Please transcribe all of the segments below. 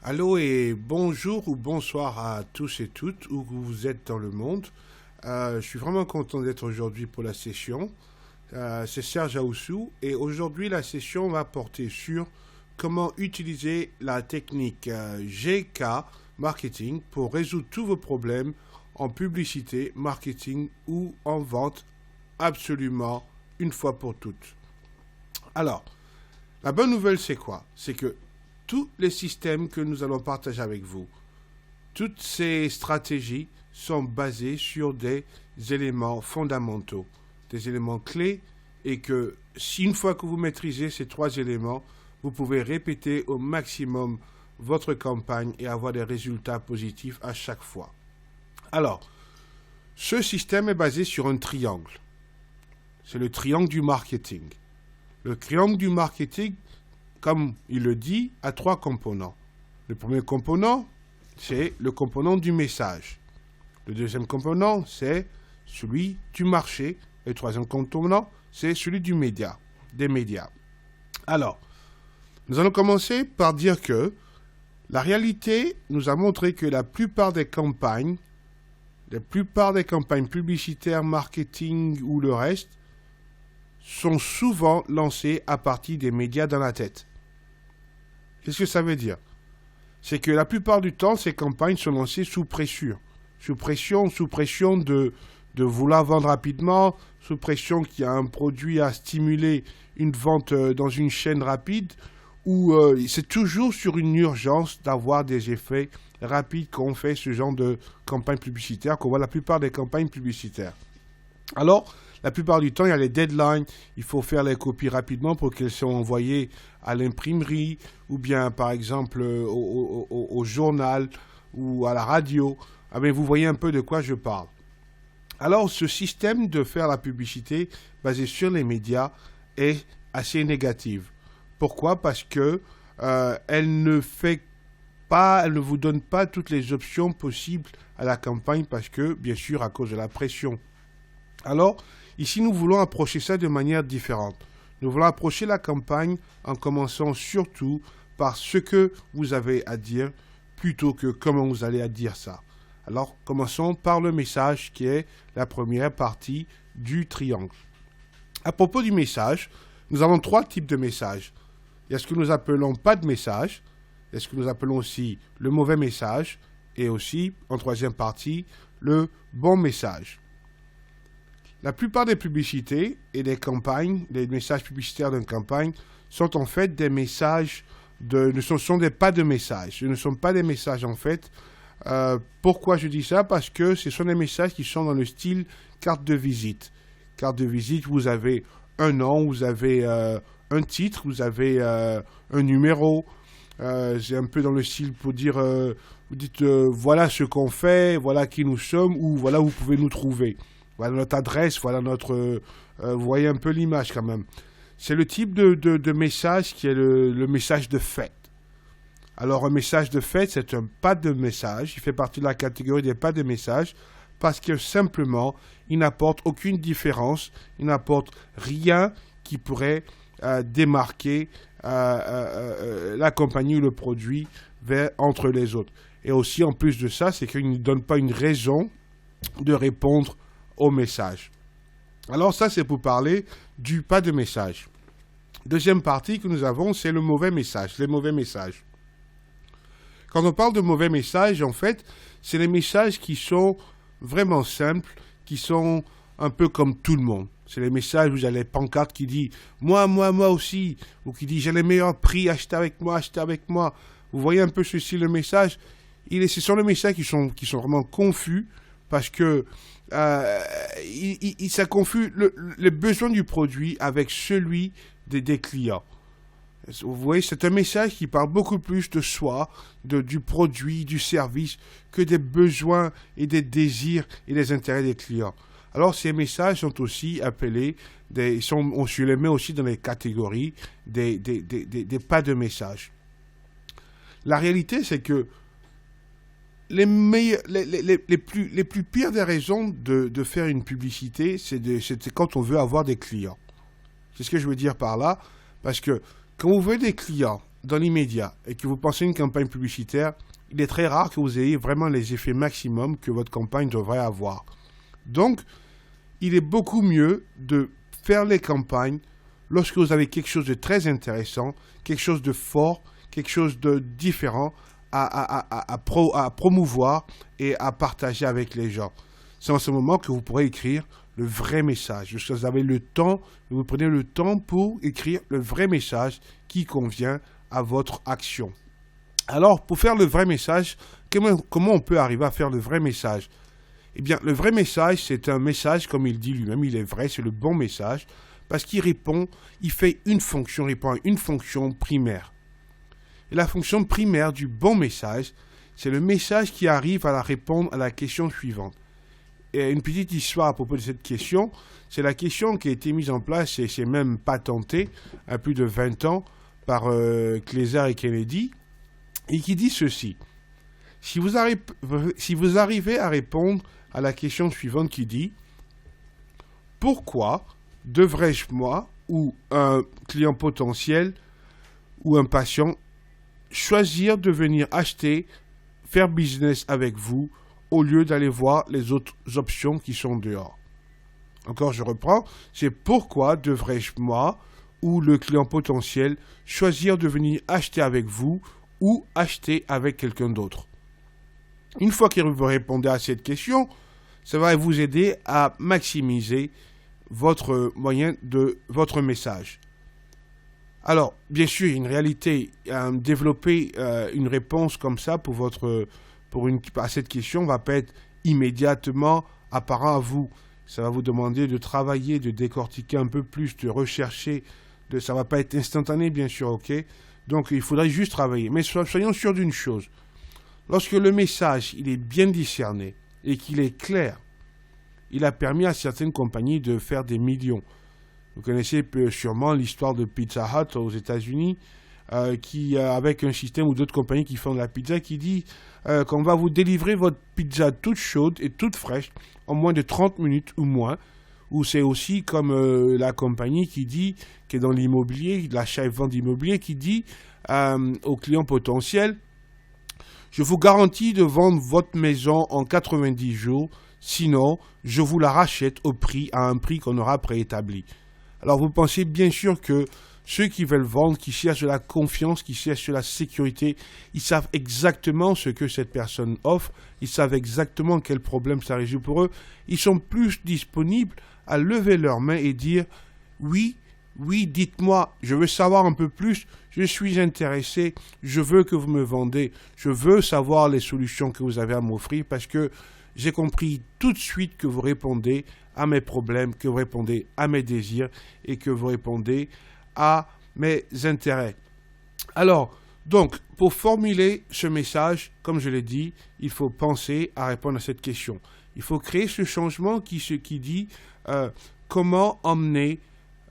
Allô et bonjour ou bonsoir à tous et toutes, où vous êtes dans le monde. Je suis vraiment content d'être aujourd'hui pour la session. C'est Serge Aoussou et aujourd'hui la session va porter sur comment utiliser la technique GK Marketing pour résoudre tous vos problèmes en publicité, marketing ou en vente absolument une fois pour toutes. Alors, la bonne nouvelle c'est quoi? C'est que tous les systèmes que nous allons partager avec vous, toutes ces stratégies sont basées sur des éléments fondamentaux, des éléments clés, et que si une fois que vous maîtrisez ces trois éléments, vous pouvez répéter au maximum votre campagne et avoir des résultats positifs à chaque fois. Alors, ce système est basé sur un triangle. C'est le triangle du marketing. Le triangle du marketing, comme il le dit, a trois composants. Le premier component, c'est le component du message. Le deuxième component, c'est celui du marché. Et le troisième component, c'est celui du média, des médias. Alors, nous allons commencer par dire que la réalité nous a montré que la plupart des campagnes publicitaires, marketing ou le reste, sont souvent lancées à partir des médias dans la tête. Qu'est-ce que ça veut dire? C'est que la plupart du temps, ces campagnes sont lancées sous pression. Sous pression de vouloir vendre rapidement, sous pression qu'il y a un produit à stimuler une vente dans une chaîne rapide, où c'est toujours sur une urgence d'avoir des effets rapides quand on fait ce genre de campagne publicitaire, qu'on voit la plupart des campagnes publicitaires. Alors, la plupart du temps, il y a les deadlines, il faut faire les copies rapidement pour qu'elles soient envoyées à l'imprimerie ou bien par exemple au journal ou à la radio. Ah bien, vous voyez un peu de quoi je parle. Alors, ce système de faire la publicité basé sur les médias est assez négatif. Pourquoi? Parce que elle ne vous donne pas toutes les options possibles à la campagne parce que, bien sûr, à cause de la pression. Alors, ici, nous voulons approcher ça de manière différente. Nous voulons approcher la campagne en commençant surtout par ce que vous avez à dire plutôt que comment vous allez à dire ça. Alors, commençons par le message qui est la première partie du triangle. À propos du message, nous avons trois types de messages. Il y a ce que nous appelons pas de message, il y a ce que nous appelons aussi le mauvais message et aussi, en troisième partie, le bon message. La plupart des publicités et des campagnes, des messages publicitaires d'une campagne, sont en fait des messages, pas de messages. Ce ne sont pas des messages en fait. Pourquoi je dis ça? Parce que ce sont des messages qui sont dans le style carte de visite. Carte de visite, vous avez un nom, vous avez un titre, vous avez un numéro. C'est un peu dans le style pour dire, vous dites voilà ce qu'on fait, voilà qui nous sommes, ou voilà où vous pouvez nous trouver. Voilà notre adresse, voilà notre... vous voyez un peu l'image quand même. C'est le type de message qui est le message de fête. Alors un message de fête, c'est un pas de message. Il fait partie de la catégorie des pas de message parce que simplement, il n'apporte aucune différence. Il n'apporte rien qui pourrait démarquer la compagnie ou le produit entre les autres. Et aussi, en plus de ça, c'est qu'il ne donne pas une raison de répondre au message. Alors ça, c'est pour parler du pas de message. Deuxième partie que nous avons, c'est le mauvais message, les mauvais messages. Quand on parle de mauvais messages, en fait, c'est les messages qui sont vraiment simples, qui sont un peu comme tout le monde. C'est les messages où il y a les pancartes qui disent « moi aussi » ou qui disent « j'ai les meilleurs prix, achetez avec moi, achetez avec moi ». Vous voyez un peu ce style de message. Ce sont les messages qui sont vraiment confus parce que ça confuse le besoin du produit avec celui des clients. Vous voyez, c'est un message qui parle beaucoup plus de soi, du produit, du service, que des besoins et des désirs et des intérêts des clients. Alors, ces messages sont aussi appelés, on les met aussi dans les catégories des pas de messages. La réalité, c'est que les plus pires des raisons de faire une publicité, c'est quand on veut avoir des clients. C'est ce que je veux dire par là, parce que quand vous voulez des clients dans l'immédiat et que vous pensez à une campagne publicitaire, il est très rare que vous ayez vraiment les effets maximum que votre campagne devrait avoir. Donc, il est beaucoup mieux de faire les campagnes lorsque vous avez quelque chose de très intéressant, quelque chose de fort, quelque chose de différent à promouvoir et à partager avec les gens. C'est en ce moment que vous pourrez écrire le vrai message. Lorsque vous avez le temps, vous prenez le temps pour écrire le vrai message qui convient à votre action. Alors, pour faire le vrai message, comment on peut arriver à faire le vrai message? Eh bien, le vrai message, c'est un message, comme il dit lui-même, il est vrai, c'est le bon message, parce qu'il répond, il fait une fonction, répond à une fonction primaire. Et la fonction primaire du bon message, c'est le message qui arrive à répondre à la question suivante. Et une petite histoire à propos de cette question, c'est la question qui a été mise en place et c'est même patentée à plus de 20 ans par Kleiser et Kennedy, et qui dit ceci. Si vous arrivez à répondre à la question suivante qui dit « Pourquoi devrais-je, moi, ou un client potentiel, ou un patient, choisir de venir acheter, faire business avec vous, au lieu d'aller voir les autres options qui sont dehors. » Encore, je reprends, c'est pourquoi devrais-je, moi, ou le client potentiel, choisir de venir acheter avec vous ou acheter avec quelqu'un d'autre. Une fois que vous répondez à cette question, ça va vous aider à maximiser votre moyen de votre message. Alors, bien sûr, une réalité, développer une réponse comme ça à cette question ne va pas être immédiatement apparent à vous. Ça va vous demander de travailler, de décortiquer un peu plus, de rechercher. Ça ne va pas être instantané, bien sûr, ok? Donc, il faudrait juste travailler. Mais soyons sûrs d'une chose. Lorsque le message il est bien discerné et qu'il est clair, il a permis à certaines compagnies de faire des millions. Vous connaissez sûrement l'histoire de Pizza Hut aux États-Unis, avec un système ou d'autres compagnies qui font de la pizza, qui dit qu'on va vous délivrer votre pizza toute chaude et toute fraîche en moins de 30 minutes ou moins. Ou c'est aussi comme la compagnie qui est dans l'immobilier, l'achat et vente d'immobilier, qui dit aux clients potentiels, je vous garantis de vendre votre maison en 90 jours, sinon je vous la rachète à un prix qu'on aura préétabli. Alors vous pensez bien sûr que ceux qui veulent vendre, qui cherchent de la confiance, qui cherchent de la sécurité, ils savent exactement ce que cette personne offre, ils savent exactement quel problème ça résout pour eux. Ils sont plus disponibles à lever leurs mains et dire « Oui, dites-moi, je veux savoir un peu plus, je suis intéressé, je veux que vous me vendez, je veux savoir les solutions que vous avez à m'offrir parce que j'ai compris tout de suite que vous répondez à mes problèmes, que vous répondez à mes désirs et que vous répondez à mes intérêts. » Alors, donc, pour formuler ce message, comme je l'ai dit, il faut penser à répondre à cette question. Il faut créer ce changement qui dit comment emmener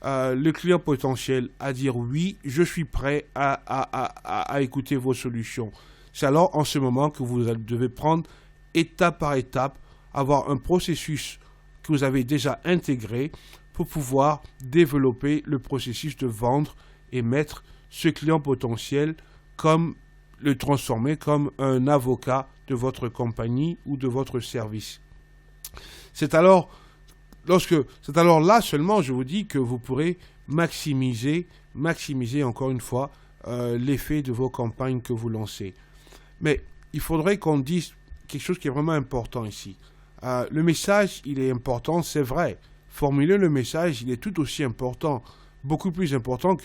le client potentiel à dire oui, je suis prêt à écouter vos solutions. C'est alors en ce moment que vous devez prendre étape par étape, avoir un processus que vous avez déjà intégré pour pouvoir développer le processus de vendre et mettre ce client potentiel le transformer comme un avocat de votre compagnie ou de votre service. C'est alors là seulement, je vous dis, que vous pourrez maximiser encore une fois l'effet de vos campagnes que vous lancez. Mais il faudrait qu'on dise quelque chose qui est vraiment important ici. Le message, il est important, c'est vrai. Formuler le message, il est tout aussi important, beaucoup plus important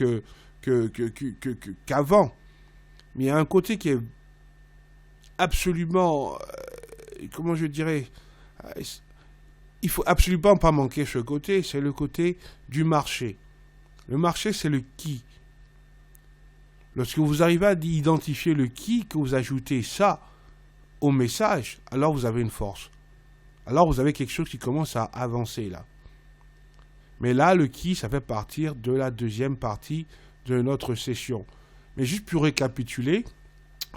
qu'avant. Mais il y a un côté qui est absolument, comment je dirais, il faut absolument pas manquer ce côté, c'est le côté du marché. Le marché, c'est le qui. Lorsque vous arrivez à identifier le qui, que vous ajoutez ça au message, alors vous avez une force. Alors vous avez quelque chose qui commence à avancer là. Mais là, le qui, ça fait partir de la deuxième partie de notre session. Mais juste pour récapituler,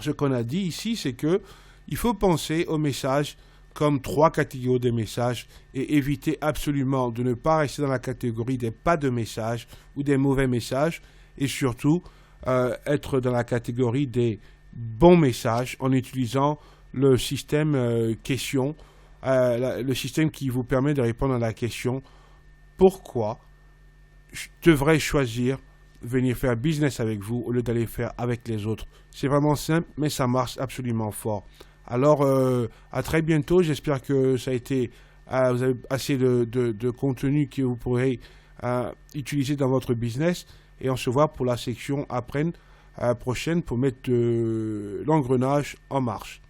ce qu'on a dit ici, c'est que Il faut penser aux messages comme 3 catégories de messages et éviter absolument de ne pas rester dans la catégorie des pas de messages ou des mauvais messages et surtout être dans la catégorie des bons messages en utilisant le système question, le système qui vous permet de répondre à la question pourquoi je devrais choisir venir faire business avec vous au lieu d'aller faire avec les autres. C'est vraiment simple, mais ça marche absolument fort. Alors, à très bientôt. J'espère que ça a été, vous avez assez de contenu que vous pourrez utiliser dans votre business. Et on se voit pour la section prochaine pour mettre l'engrenage en marche.